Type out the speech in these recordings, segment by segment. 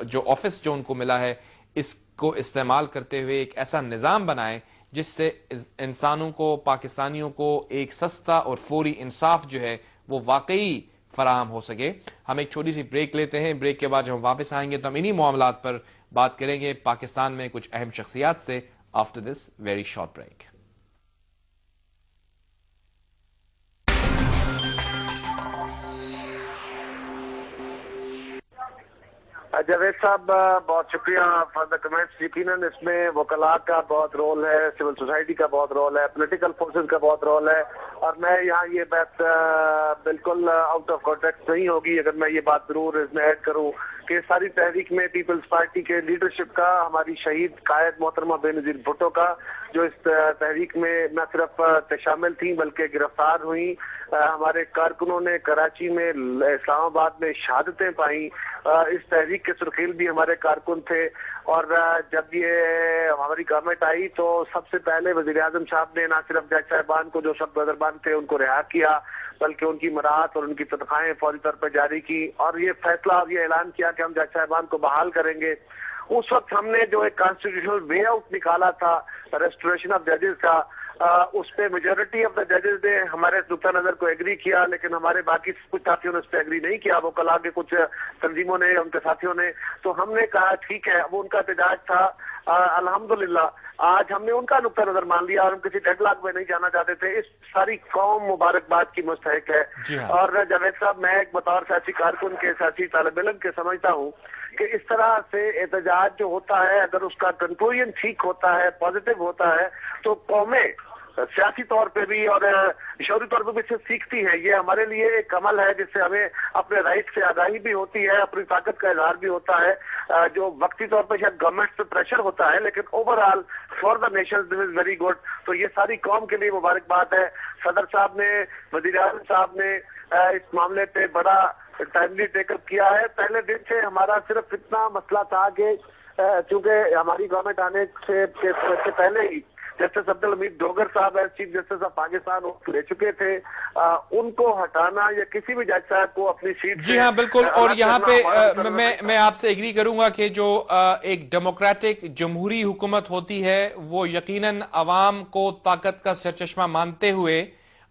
جو آفس جو ان کو ملا ہے اس کو استعمال کرتے ہوئے ایک ایسا نظام بنائیں جس سے انسانوں کو، پاکستانیوں کو ایک سستا اور فوری انصاف جو ہے وہ واقعی فراہم ہو سکے۔ ہم ایک چھوٹی سی بریک لیتے ہیں، بریک کے بعد جب ہم واپس آئیں گے تو ہم انہی معاملات پر بات کریں گے پاکستان میں کچھ اہم شخصیات سے after this very short break. Javed صاحب بہت شکریہ فار دا کمنٹس۔ یقیناً اس میں وکلاء کا بہت رول ہے، سول سوسائٹی کا بہت رول ہے، پولیٹیکل فورسز کا بہت رول ہے، اور میں یہاں یہ بات بالکل آؤٹ آف کانٹیکسٹ نہیں ہوگی اگر میں یہ بات ضرور اس میں ایڈ کروں کہ ساری تحریک میں پیپلز پارٹی کے لیڈرشپ کا، ہماری شہید قائد محترمہ بے نظیر بھٹو کا، جو اس تحریک میں نہ صرف شامل تھیں بلکہ گرفتار ہوئیں، ہمارے کارکنوں نے کراچی میں، اسلام آباد میں شہادتیں پائیں، اس تحریک کے سرخیل بھی ہمارے کارکن تھے، اور جب یہ ہماری گورنمنٹ آئی تو سب سے پہلے وزیر اعظم صاحب نے نہ صرف جج صاحبان کو جو سب نظربان تھے ان کو رہا کیا بلکہ ان کی مراعات اور ان کی تنخواہیں فوری طور پر جاری کی، اور یہ فیصلہ اور یہ اعلان کیا کہ ہم جج صاحبان کو بحال کریں گے۔ اس وقت ہم نے جو ایک کانسٹیٹیوشنل وے آؤٹ نکالا تھا ریسٹوریشن آف ججز کا، اس پہ میجورٹی آف دا ججز نے ہمارے نقطہ نظر کو ایگری کیا، لیکن ہمارے باقی کچھ ساتھیوں نے اس پہ ایگری نہیں کیا، وہ کلا کے کچھ تنظیموں نے، ان کے ساتھیوں نے، تو ہم نے کہا ٹھیک ہے، وہ ان کا احتجاج تھا، الحمدللہ آج ہم نے ان کا نقطہ نظر مان لیا اور ہم کسی ڈیڈ لاک میں نہیں جانا چاہتے تھے۔ اس ساری قوم مبارکباد کی مستحق ہے، اور جاوید صاحب میں ایک بطور سیاسی کارکن کے، سیاسی طالب علم کے سمجھتا ہوں کہ اس طرح سے احتجاج جو ہوتا ہے اگر اس کا کنکلوژن ٹھیک ہوتا ہے، پازیٹیو ہوتا ہے، تو قومیں سیاسی طور پہ بھی اور شعوری طور پہ بھی سے سیکھتی ہیں۔ یہ ہمارے لیے ایک عمل ہے جس سے ہمیں اپنے رائٹ سے آگاہی بھی ہوتی ہے، اپنی طاقت کا اظہار بھی ہوتا ہے، جو وقتی طور پہ شاید گورنمنٹ پہ پریشر ہوتا ہے لیکن over all for the nation this is very good. تو یہ ساری قوم کے لیے مبارکباد ہے۔ صدر صاحب نے، وزیر اعظم صاحب نے اس معاملے پہ بڑا ٹائملی ٹیک اپ کیا ہے۔ پہلے دن سے ہمارا صرف اتنا مسئلہ تھا کہ چونکہ ہماری گورنمنٹ آنے سے پہلے ہی جسٹس عبدالحمید ڈوگر صاحب as chief justice of Pakistan لے چکے تھے، ان کو ہٹانا یا کسی بھی جج صاحب کو اپنی سیٹ جی ہاں بالکل، اور یہاں پہ میں آپ سے ایگری کروں گا کہ جو ایک ڈیموکریٹک جمہوری حکومت ہوتی ہے وہ یقیناً عوام کو طاقت کا سرچشمہ مانتے ہوئے،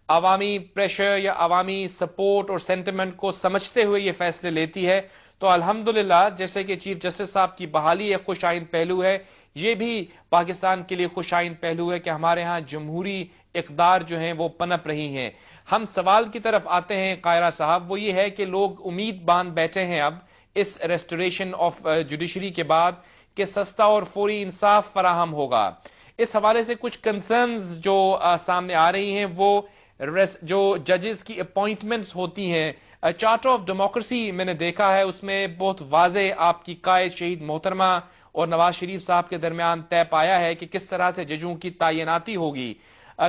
عوامی پریشر یا عوامی سپورٹ اور سینٹیمنٹ کو سمجھتے ہوئے یہ فیصلے لیتی ہے۔ تو الحمدللہ جیسے کہ چیف جسٹس صاحب کی بحالی ایک خوش آئند پہلو ہے، یہ بھی پاکستان کے لیے خوش آئند پہلو ہے کہ ہمارے ہاں جمہوری اقدار جو ہیں وہ پنپ رہی ہیں۔ ہم سوال کی طرف آتے ہیں قائرہ صاحب، وہ یہ ہے کہ لوگ امید باندھ بیٹھے ہیں اب اس ریسٹوریشن آف جوڈیشری کے بعد کہ سستا اور فوری انصاف فراہم ہوگا۔ اس حوالے سے کچھ کنسرنز جو سامنے آ رہی ہیں، وہ جو ججز کی اپوائنٹمنٹس ہوتی ہیں، چارٹر آف ڈیموکریسی میں نے دیکھا ہے اس میں بہت واضح آپ کی قائد شہید محترمہ اور نواز شریف صاحب کے درمیان طے پایا ہے کہ کس طرح سے ججوں کی تعیناتی ہوگی۔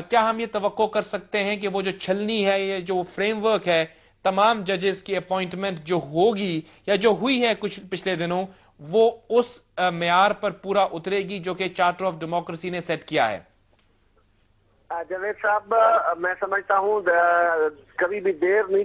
کیا ہم یہ توقع کر سکتے ہیں کہ وہ جو چھلنی ہے، یہ جو فریم ورک ہے، تمام ججز کی اپوائنٹمنٹ جو ہوگی یا جو ہوئی ہے کچھ پچھلے دنوں، وہ اس معیار پر پورا اترے گی جو کہ چارٹر آف ڈیموکریسی نے سیٹ کیا ہے؟ جاوید صاحب میں سمجھتا ہوں کبھی بھی دیر نہیں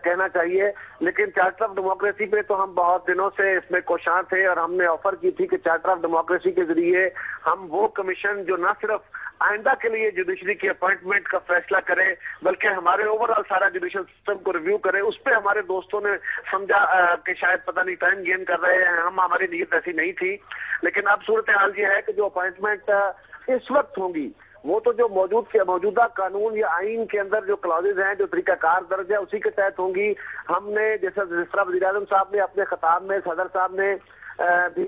کہنا چاہیے، لیکن چارٹر آف ڈیموکریسی پہ تو ہم بہت دنوں سے اس میں کوشاں تھے اور ہم نے آفر کی تھی کہ چارٹر آف ڈیموکریسی کے ذریعے ہم وہ کمیشن جو نہ صرف آئندہ کے لیے جوڈیشری کی اپوائنٹمنٹ کا فیصلہ کرے بلکہ ہمارے اوور آل سارا جوڈیشل سسٹم کو ریویو کرے، اس پہ ہمارے دوستوں نے سمجھا کہ شاید پتہ نہیں ٹائم گین کر رہے ہیں، ہماری نیت ایسی نہیں تھی، لیکن اب صورتحال یہ ہے کہ جو اپوائنٹمنٹ اس وقت ہوں گی وہ تو جو موجودہ قانون یا آئین کے اندر جو کلازز ہیں، جو طریقہ کار درج ہے، اسی کے تحت ہوں گی۔ ہم نے جس طرح وزیر اعظم صاحب نے اپنے خطاب میں، صدر صاحب نے بھی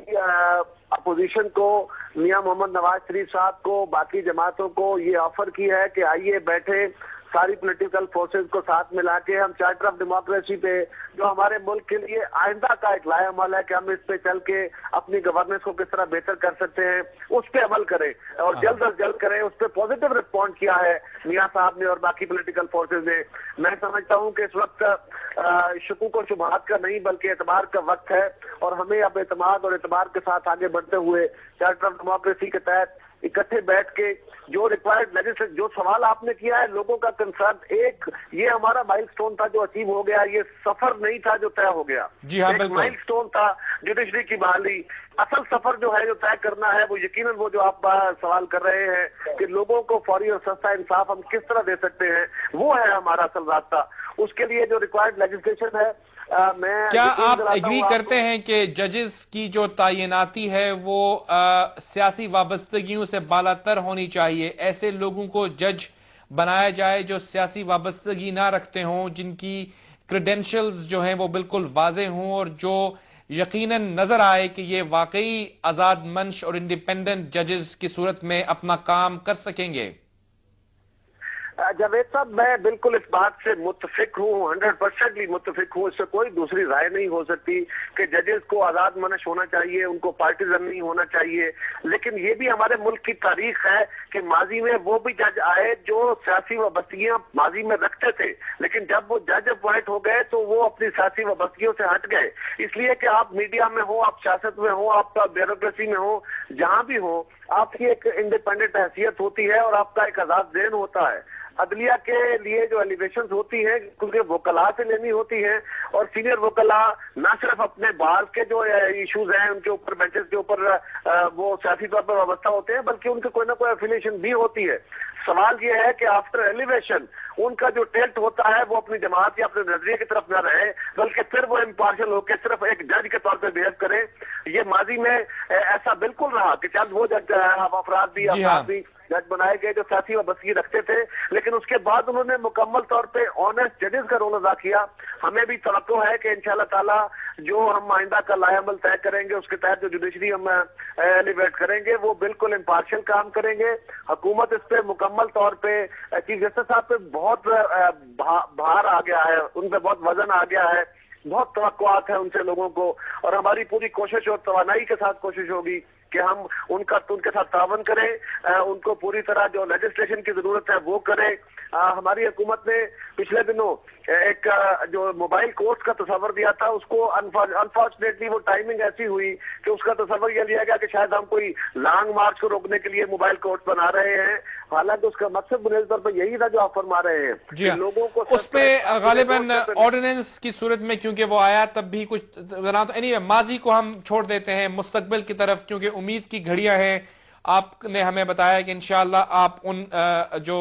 اپوزیشن کو، میاں محمد نواز شریف صاحب کو، باقی جماعتوں کو یہ آفر کی ہے کہ آئیے بیٹھے، ساری پولیٹیکل فورسز کو ساتھ ملا کے ہم چارٹر آف ڈیموکریسی پہ جو ہمارے ملک کے لیے آئندہ کا ایک لائحہ عمل ہے کہ ہم اس پہ چل کے اپنی گورننس کو کس طرح بہتر کر سکتے ہیں، اس پہ عمل کریں اور جلد از جلد کریں۔ اس پہ پازیٹیو رسپونڈ کیا ہے میاں صاحب نے اور باقی پولیٹیکل فورسز نے۔ میں سمجھتا ہوں کہ اس وقت شکوک و شبہات کا نہیں بلکہ اعتبار کا وقت ہے، اور ہمیں اب اعتماد اور اعتبار کے ساتھ آگے بڑھتے ہوئے چارٹر آف ڈیموکریسی کے تحت اکٹھے بیٹھ کے جو ریکوائرڈ لیجسلیشن، جو سوال آپ نے کیا ہے لوگوں کا کنسرن، ایک یہ ہمارا مائل سٹون تھا جو اچیو ہو گیا، یہ سفر نہیں تھا جو طے ہو گیا، جی ہاں ایک بالکل مائل سٹون تھا جوڈیشری کی بحالی۔ اصل سفر جو ہے جو طے کرنا ہے وہ یقیناً وہ جو آپ سوال کر رہے ہیں کہ لوگوں کو فوری اور سستا انصاف ہم کس طرح دے سکتے ہیں، وہ ہے ہمارا اصل راستہ۔ اس کے لیے جو ریکوائرڈ لیجسلیشن ہے، کیا آپ ایگری کرتے ہیں کہ ججز کی جو تعیناتی ہے وہ سیاسی وابستگیوں سے بالاتر ہونی چاہیے؟ ایسے لوگوں کو جج بنایا جائے جو سیاسی وابستگی نہ رکھتے ہوں، جن کی کریڈینشلز جو ہیں وہ بالکل واضح ہوں، اور جو یقیناً نظر آئے کہ یہ واقعی آزاد منش اور انڈیپینڈنٹ ججز کی صورت میں اپنا کام کر سکیں گے؟ جاوید صاحب، میں بالکل اس بات سے متفق ہوں، 100% متفق ہوں، اس سے کوئی دوسری رائے نہیں ہو سکتی کہ ججز کو آزاد منش ہونا چاہیے، ان کو پارٹیزن نہیں ہونا چاہیے۔ لیکن یہ بھی ہمارے ملک کی تاریخ ہے کہ ماضی میں وہ بھی جج آئے جو سیاسی وابستگیاں ماضی میں رکھتے تھے، لیکن جب وہ جج اپوائنٹ ہو گئے تو وہ اپنی سیاسی وابستگیوں سے ہٹ گئے۔ اس لیے کہ آپ میڈیا میں ہو، آپ سیاست میں ہو، آپ بیوروکریسی میں ہو، جہاں بھی ہو، آپ کی ایک انڈیپینڈنٹ حیثیت ہوتی ہے اور آپ کا ایک آزاد ذہن ہوتا ہے۔ عدلیہ کے لیے جو ایلیگیشنز ہوتی ہیں کیونکہ وکلاء سے لینی ہوتی ہیں، اور سینئر وکلاء نہ صرف اپنے بار کے جو ایشوز ہیں ان کے اوپر، بینچز کے اوپر وہ سیاسی طور پر وابستہ ہوتے ہیں، بلکہ ان کی کوئی نہ کوئی افیلیشن بھی ہوتی ہے۔ سوال یہ ہے کہ آفٹر ایلیویشن ان کا جو ٹیلٹ ہوتا ہے وہ اپنی جماعت یا اپنے نظریے کی طرف نہ رہے، بلکہ پھر وہ امپارشل ہو کے صرف ایک جج کے طور پہ بہیو کرے۔ یہ ماضی میں ایسا بالکل رہا کہ چند وہ جج افراد بھی جج بنائے گئے جو سیاسی وابستگی رکھتے تھے، لیکن اس کے بعد انہوں نے مکمل طور پہ آنیسٹ ججز کا رول ادا کیا۔ ہمیں بھی توقع ہے کہ انشاءاللہ تعالی جو ہم آئندہ کا لائحہ عمل طے کریں گے، اس کے تحت جو جوڈیشری ہم ایلیویٹ کریں گے وہ بالکل امپارشل کام کریں گے۔ حکومت اس پہ مکمل طور پہ، چیف جسٹس صاحب پہ بہت بھار آ گیا ہے، ان پہ بہت وزن آ گیا ہے، بہت توقعات ہیں ان سے لوگوں کو، اور ہماری پوری کوشش اور توانائی کے ساتھ کوشش ہوگی کہ ہم ان کے ساتھ تعاون کریں، ان کو پوری طرح جو لیجسلیشن کی ضرورت ہے وہ کریں۔ ہماری حکومت نے پچھلے دنوں ایک جو موبائل کورٹس کا تصور دیا تھا، اس کو انفارچونیٹلی وہ ٹائمنگ ایسی ہوئی کہ اس کا تصور یہ لیا گیا کہ شاید ہم کوئی لانگ مارچ کو روکنے کے لیے موبائل کورٹس بنا رہے ہیں، حالانکہ اس کا مقصد بنیادی طور پر یہی تھا جو آپ فرما رہے ہیں کہ لوگوں کو اس پہ غالباً آرڈیننس کی صورت میں کیونکہ وہ آیا تب بھی کچھ بنا، تو اینی ماضی کو ہم چھوڑ دیتے ہیں، مستقبل کی طرف کیونکہ امید کی گھڑیاں ہیں۔ آپ نے ہمیں بتایا کہ انشاءاللہ آپ ان جو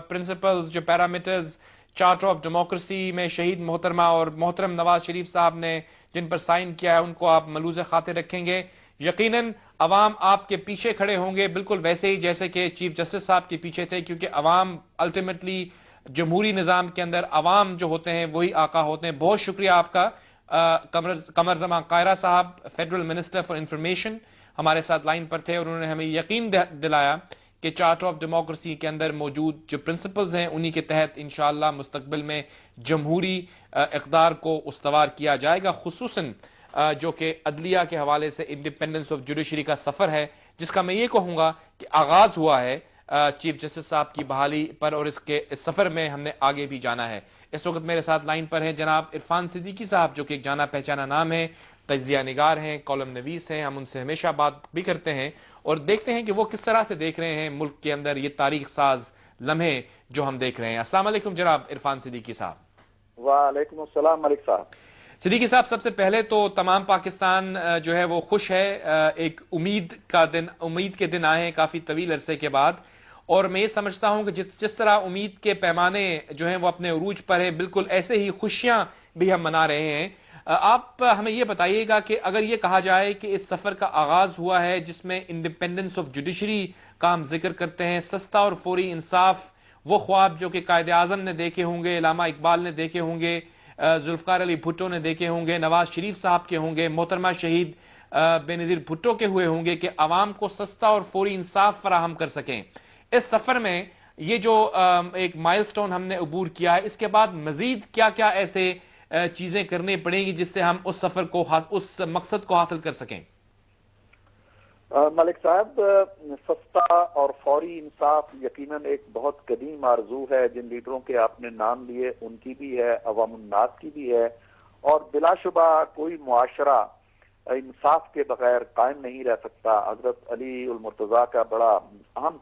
پرنسپلز، جو پیرامیٹرز چارٹر آف ڈیموکریسی میں شہید محترمہ اور محترم نواز شریف صاحب نے جن پر سائن کیا ہے ان کو آپ ملوز خاطر رکھیں گے۔ یقیناً عوام آپ کے پیچھے کھڑے ہوں گے، بالکل ویسے ہی جیسے کہ چیف جسٹس صاحب کے پیچھے تھے، کیونکہ عوام الٹیمیٹلی جمہوری نظام کے اندر عوام جو ہوتے ہیں وہی آقا ہوتے ہیں۔ بہت شکریہ آپ کا قمر زمان قاہرہ صاحب، فیڈرل منسٹر فار انفارمیشن، ہمارے ساتھ لائن پر تھے اور انہوں نے ہمیں یقین دلایا کہ چارٹر آف ڈیموکریسی کے اندر موجود جو پرنسپلز ہیں انہی کے تحت انشاءاللہ مستقبل میں جمہوری اقدار کو استوار کیا جائے گا، خصوصاً جو کہ عدلیہ کے حوالے سے انڈیپینڈنس آف جوڈیشری کا سفر ہے، جس کا میں یہ کہوں گا کہ آغاز ہوا ہے چیف جسٹس صاحب کی بحالی پر، اور اس سفر میں ہم نے آگے بھی جانا ہے۔ اس وقت میرے ساتھ لائن پر ہیں جناب عرفان صدیقی صاحب، جو کہ ایک جانا پہچانا نام ہے، تجزیہ نگار ہیں، کالم نویس ہیں، ہم ان سے ہمیشہ بات بھی کرتے ہیں اور دیکھتے ہیں کہ وہ کس طرح سے دیکھ رہے ہیں ملک کے اندر یہ تاریخ ساز لمحے جو ہم دیکھ رہے ہیں۔ السلام علیکم جناب عرفان صدیقی صاحب۔ وعلیکم السلام ملک صاحب۔ صدیقی صاحب، سب سے پہلے تو تمام پاکستان جو ہے وہ خوش ہے، ایک امید کے دن آئے ہیں کافی طویل عرصے کے بعد، اور میں یہ سمجھتا ہوں کہ جس طرح امید کے پیمانے جو ہیں وہ اپنے عروج پر ہیں، بالکل ایسے ہی خوشیاں بھی ہم منا رہے ہیں۔ آپ ہمیں یہ بتائیے گا کہ اگر یہ کہا جائے کہ اس سفر کا آغاز ہوا ہے جس میں انڈیپینڈنس آف جوڈیشری کا ہم ذکر کرتے ہیں، سستا اور فوری انصاف، وہ خواب جو کہ قائد اعظم نے دیکھے ہوں گے، علامہ اقبال نے دیکھے ہوں گے، ذوالفقار علی بھٹو نے دیکھے ہوں گے، نواز شریف صاحب کے ہوں گے، محترمہ شہید بے نظیر بھٹو کے ہوئے ہوں گے، کہ عوام کو سستا اور فوری انصاف فراہم کر سکیں۔ اس سفر میں یہ جو ایک مائل سٹون ہم نے عبور کیا ہے، اس کے بعد مزید کیا کیا ایسے چیزیں کرنی پڑیں گی جس سے ہم اس سفر کو، اس مقصد کو حاصل کر سکیں؟ ملک صاحب، سستا اور فوری انصاف یقیناً ایک بہت قدیم آرزو ہے۔ جن لیڈروں کے آپ نے نام لیے ان کی بھی ہے، عوام الناس کی بھی ہے، اور بلا شبہ کوئی معاشرہ انصاف کے بغیر قائم نہیں رہ سکتا۔ حضرت علی المرتضیٰ کا بڑا اہم